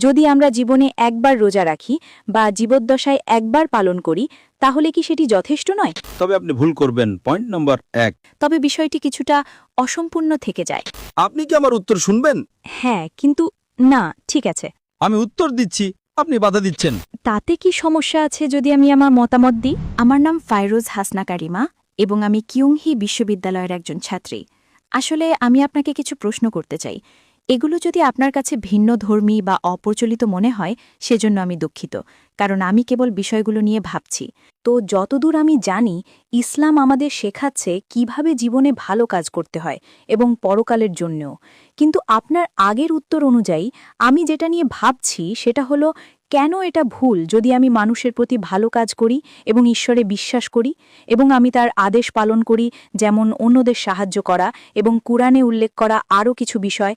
যদি আমরা জীবনে একবার রোজা রাখি বা জীবদ্দশায় একবার পালন করি তাহলে কি সেটি যথেষ্ট নয়? তবে আপনি ভুল করবেন। Point number 1। তবে বিষয়টি কিছুটা অসম্পূর্ণ থেকে যায়। আপনি কি আমার উত্তর শুনবেন? হ্যাঁ, কিন্তু না, ঠিক আছে। আমি উত্তর দিচ্ছি, আপনি বাধা দিচ্ছেন। তাতে কি সমস্যা আছে যদি আমি আমার মতামত দিই? আমার নাম ফাইরোজ হাসনা কারিমা এবং আমি কিউংহি বিশ্ববিদ্যালয়ের একজন ছাত্রী। আসলে আমি আপনাকে কিছু প্রশ্ন করতে চাই। এগুলো যদি আপনার কাছে ভিন্নধর্মী বা অপ্রচলিত মনে হয় সেজন্য আমি দুঃখিত, কারণ আমি কেবল বিষয়গুলো নিয়ে ভাবছি। তো যতদূর আমি জানি, ইসলাম আমাদের শেখাচ্ছে কিভাবে জীবনে ভালো কাজ করতে হয় এবং পরকালের জন্যও। কিন্তু আপনার আগের উত্তর অনুযায়ী আমি যেটা নিয়ে ভাবছি সেটা হলো, কেন এটা ভুল যদি আমি মানুষের প্রতি ভালো কাজ করি এবং ঈশ্বরে বিশ্বাস করি এবং আমি তার আদেশ পালন করি, যেমন অন্যদের সাহায্য করা এবং কুরআনে উল্লেখ করা আরও কিছু বিষয়।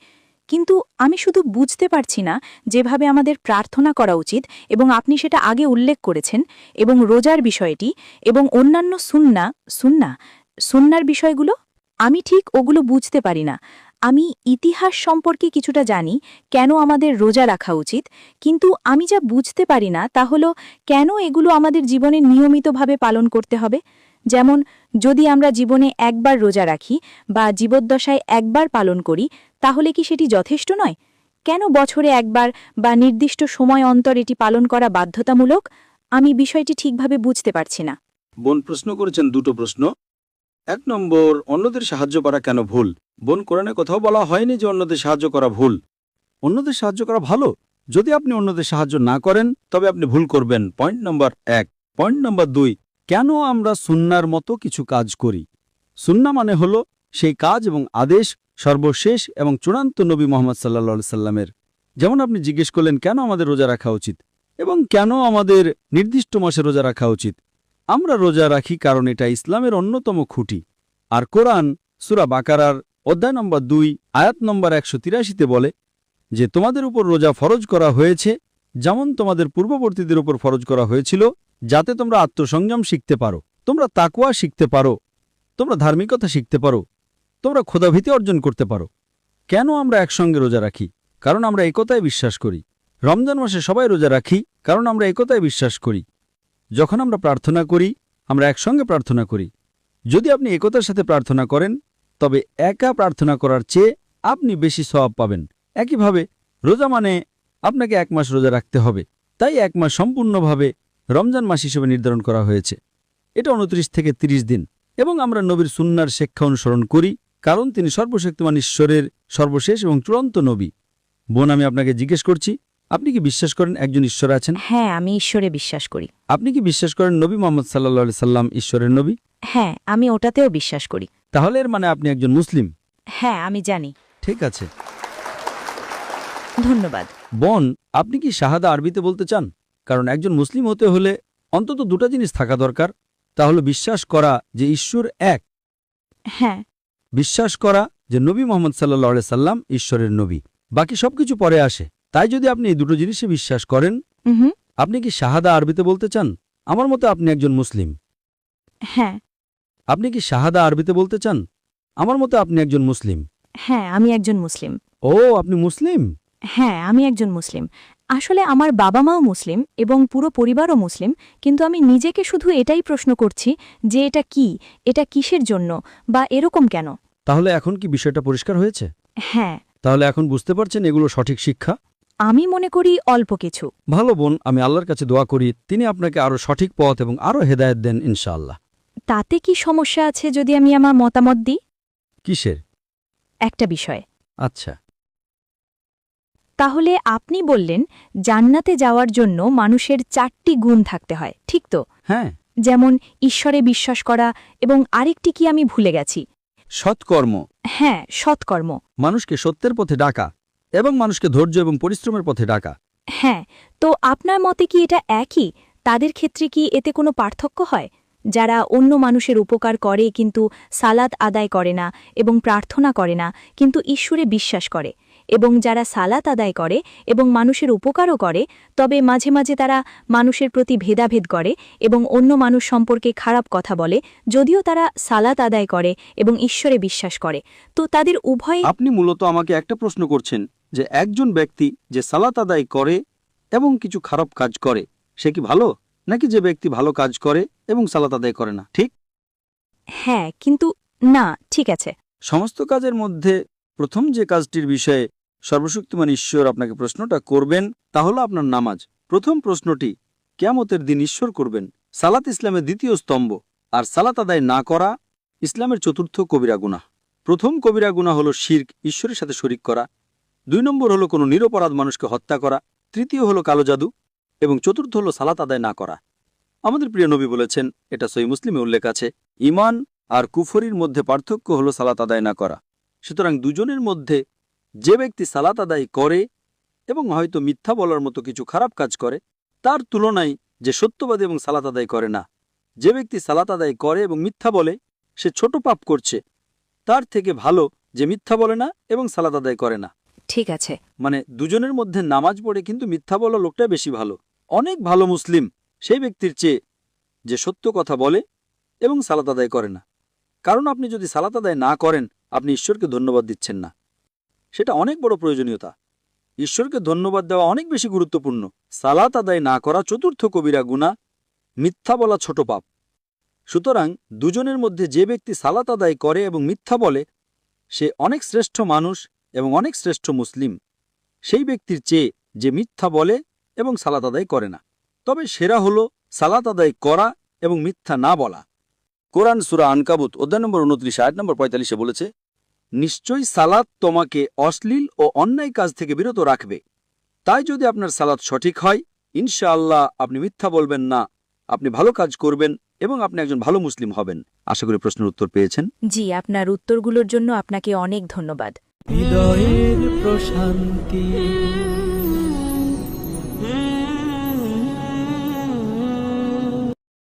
কিন্তু আমি শুধু বুঝতে পারছি না যেভাবে আমাদের প্রার্থনা করা উচিত, এবং আপনি সেটা আগে উল্লেখ করেছেন, এবং রোজার বিষয়টি এবং অন্যান্য সুন্নার বিষয়গুলো আমি ঠিক ওগুলো বুঝতে পারি না। আমি ইতিহাস সম্পর্কে কিছুটা জানি, কেন আমাদের রোজা রাখা উচিত, কিন্তু আমি যা বুঝতে পারি না তা হলো কেন এগুলো আমাদের জীবনে নিয়মিতভাবে পালন করতে হবে। যেমন, যদি আমরা জীবনে একবার রোজা রাখি বা জীবদ্দশায় একবার পালন করি তাহলে কি সেটি যথেষ্ট নয়? কেন বছরে একবার বা নির্দিষ্ট সময় অন্তর এটি পালন করা বাধ্যতামূলক? আমি বিষয়টি ঠিকভাবে বুঝতে পারছি না। বোন প্রশ্ন করেছেন দুটো প্রশ্ন। 1 নম্বর, অন্যদের সাহায্য করা কেন ভুল? বোন, কোরআনে কোথাও বলা হয়নি যে অন্যদের সাহায্য করা ভুল। অন্যদের সাহায্য করা ভালো। যদি আপনি অন্যদের সাহায্য না করেন তবে আপনি ভুল করবেন। Point number 1। পয়েন্ট নম্বর 2, কেন আমরা সুন্নার মতো কিছু কাজ করি? সুন্না মানে হলো সেই কাজ এবং আদেশ সর্বশেষ এবং চূড়ান্ত নবী মোহাম্মদ সাল্লাল্লাহু সাল্লামের। যেমন আপনি জিজ্ঞেস করলেন কেন আমাদের রোজা রাখা উচিত এবং কেন আমাদের নির্দিষ্ট মাসে রোজা রাখা উচিত। আমরা রোজা রাখি কারণ এটা ইসলামের অন্যতম খুঁটি। আর কোরআন সূরা বাকারার অধ্যায় নম্বর 2 আয়াত নম্বর 183-তে বলে যে তোমাদের উপর রোজা ফরজ করা হয়েছে যেমন তোমাদের পূর্ববর্তীদের উপর ফরজ করা হয়েছিল, যাতে তোমরা আত্মসংযম শিখতে পারো, তোমরা তাকওয়া শিখতে পারো, তোমরা ধার্মিকতা শিখতে পারো, তোমরা খোদাভীতি অর্জন করতে পারো। কেন আমরা একসঙ্গে রোজা রাখি? কারণ আমরা একতায় বিশ্বাস করি। রমজান মাসে সবাই রোজা রাখি কারণ আমরা একতায় বিশ্বাস করি। যখন আমরা প্রার্থনা করি আমরা একসঙ্গে প্রার্থনা করি। যদি আপনি একতার সাথে প্রার্থনা করেন তবে একা প্রার্থনা করার চেয়ে আপনি বেশি সওয়াব পাবেন। একইভাবে রোজা মানে আপনাকে 1 মাস রোজা রাখতে হবে, তাই 1 মাস সম্পূর্ণভাবে রমজান মাস হিসেবে নির্ধারণ করা হয়েছে। এটা 29 থেকে 30 দিন এবং আমরা নবীর সুন্নার শিক্ষা অনুসরণ করি কারণ তিনি সর্বশক্তিমান ঈশ্বরের সর্বশেষ এবং চূড়ান্ত নবী। বোন, আমি আপনাকে জিজ্ঞেস করছি, আপনি কি বিশ্বাস করেন একজন ঈশ্বর আছেন? হ্যাঁ, আমি ঈশ্বরে বিশ্বাস করি। আপনি কি বিশ্বাস করেন নবী মোহাম্মদ সাল্লাল্লাহু সাল্লাম ঈশ্বরের নবী? হ্যাঁ, আমি ওটাতেও বিশ্বাস করি। তাহলে এর মানে আপনি একজন মুসলিম। হ্যাঁ, আমি জানি। ঠিক আছে, ধন্যবাদ। বোন, আপনি কি শাহাদা আরবিতে বলতে চান? কারণ একজন মুসলিম হতে হলে অন্তত 2টা জিনিস থাকা দরকার। তা হলো বিশ্বাস করা যে ঈশ্বর এক, হ্যাঁ, বিশ্বাস করা যে নবী মোহাম্মদ সাল্লাল্লাহু সাল্লাম ঈশ্বরের নবী। বাকি সবকিছু পরে আসে। তাই যদি আপনি এই দুটো জিনিসে বিশ্বাস করেন, আপনি কি শাহাদা আরবিতে বলতে চান? আমার মতে আপনি একজন মুসলিম। হ্যাঁ। আপনি কি শাহাদা আরবিতে বলতে চান? আমার মতে আপনি একজন মুসলিম। হ্যাঁ, আমি একজন মুসলিম। ও, আপনি মুসলিম? হ্যাঁ, আমি একজন মুসলিম। আসলে আমার বাবা মাও মুসলিম এবং পুরো পরিবারও মুসলিম, কিন্তু আমি নিজেকে শুধু এটাই প্রশ্ন করছি যে এটা কি, এটা কিসের জন্য বা এরকম কেন। তাহলে এখন কি বিষয়টা পরিষ্কার হয়েছে? হ্যাঁ। তাহলে এখন বুঝতে পারছেন এগুলো সঠিক শিক্ষা? আমি মনে করি অল্প কিছু। ভালো বোন, আমি আল্লাহর কাছে দোয়া করি তিনি আপনাকে আরো সঠিক পথ এবং আরো হেদায়েত দেন ইনশাআল্লাহ। তাতে কি সমস্যা আছে যদি আমি আমার মতামত দিই? কিসের? একটা বিষয়। আচ্ছা, তাহলে আপনি বললেন জান্নাতে যাওয়ার জন্য মানুষের 4টি গুণ থাকতে হয়, ঠিক তো? হ্যাঁ। যেমন ঈশ্বরে বিশ্বাস করা এবং আরেকটি কি আমি ভুলে গেছি? সৎকর্ম। হ্যাঁ, সৎকর্ম। মানুষকে সত্যের পথে ডাকা এবং মানুষকে ধৈর্য এবং পরিশ্রমের পথে ডাকা। হ্যাঁ, তো আপনার মতে কি এটা একই? তাদের ক্ষেত্রে কি এতে কোনো পার্থক্য হয়? যারা অন্য মানুষের উপকার করে কিন্তু সালাত আদায় করে না এবং প্রার্থনা করে না কিন্তু ঈশ্বরে বিশ্বাস করে, এবং যারা সালাত আদায় করে এবং মানুষের উপকারও করে তবে মাঝে মাঝে তারা মানুষের প্রতি ভেদাভেদ করে এবং অন্য মানুষ সম্পর্কে খারাপ কথা বলে, যদিও তারা সালাত আদায় করে এবং ঈশ্বরে বিশ্বাস করে, তো তাদের উভয়। আপনি মূলত আমাকে একটা প্রশ্ন করছেন যে একজন ব্যক্তি যে সালাত আদায় করে এবং কিছু খারাপ কাজ করে সে কি ভালো, নাকি যে ব্যক্তি ভালো কাজ করে এবং সালাত আদায় করে না? ঠিক? হ্যাঁ, কিন্তু না, ঠিক আছে। সমস্ত কাজের মধ্যে প্রথম যে কাজটির বিষয়ে সর্বশক্তিমান ঈশ্বর আপনাকে প্রশ্নটা করবেন তা হলো আপনার নামাজ। প্রথম প্রশ্নটি কিয়ামতের দিন ঈশ্বর করবেন। সালাত ইসলামের দ্বিতীয় স্তম্ভ, আর সালাত আদায় না করা ইসলামের চতুর্থ কবিরা গুনাহ। প্রথম কবিরা গুনাহ হলো শিরক, ঈশ্বরের সাথে শরিক করা। 2 নম্বর হলো কোনো নিরপরাধ মানুষকে হত্যা করা। তৃতীয় হলো কালো জাদু, এবং চতুর্থ হলো সালাত আদায় না করা। আমাদের প্রিয় নবী বলেছেন, এটা সহিহ মুসলিমে উল্লেখ আছে, ঈমান আর কুফরির মধ্যে পার্থক্য হলো সালাত আদায় না করা। সুতরাং দুজনের মধ্যে যে ব্যক্তি সালাত আদায় করে এবং হয়তো মিথ্যা বলার মতো কিছু খারাপ কাজ করে, তার তুলনায় যে সত্যবাদী এবং সালাত আদায় করে না, যে ব্যক্তি সালাত আদায় করে এবং মিথ্যা বলে, সে ছোট পাপ করছে, তার থেকে ভালো যে মিথ্যা বলে না এবং সালাত আদায় করে না। ঠিক আছে। মানে দুজনের মধ্যে নামাজ পড়ে কিন্তু মিথ্যা বলা লোকটা বেশি ভালো, অনেক ভালো মুসলিম সেই ব্যক্তির চেয়ে যে সত্য কথা বলে এবং সালাত আদায় করে না। কারণ আপনি যদি সালাত আদায় না করেন, আপনি ঈশ্বরকে ধন্যবাদ দিচ্ছেন না। সেটা অনেক বড় প্রয়োজনীয়তা। ঈশ্বরকে ধন্যবাদ দেওয়া অনেক বেশি গুরুত্বপূর্ণ। সালাত আদায় না করা চতুর্থ কবিরা গুনাহ, মিথ্যা বলা ছোট পাপ। সুতরাং দুজনের মধ্যে যে ব্যক্তি সালাত আদায় করে এবং মিথ্যা বলে, সে অনেক শ্রেষ্ঠ মানুষ এবং অনেক শ্রেষ্ঠ মুসলিম সেই ব্যক্তির চেয়ে যে মিথ্যা বলে এবং সালাত আদায় করে না। তবে সেরা হলো সালাত আদায় করা এবং মিথ্যা না বলা। কোরআন সূরা আনকাবুত অধ্যায় নম্বর 29 আয়াত নম্বর 45 বলেছে, নিশ্চয়ই সালাত তোমাকে অশ্লীল ও অন্যায় কাজ থেকে বিরত রাখবে। তাই যদি আপনার সালাত সঠিক হয়, ইনশাআল্লাহ আপনি মিথ্যা বলবেন না, আপনি ভালো কাজ করবেন এবং আপনি একজন ভালো মুসলিম হবেন। আশা করি প্রশ্নের উত্তর পেয়েছেন। জি, আপনার উত্তরগুলোর জন্য আপনাকে অনেক ধন্যবাদ। হৃদয়ের প্রশান্তি।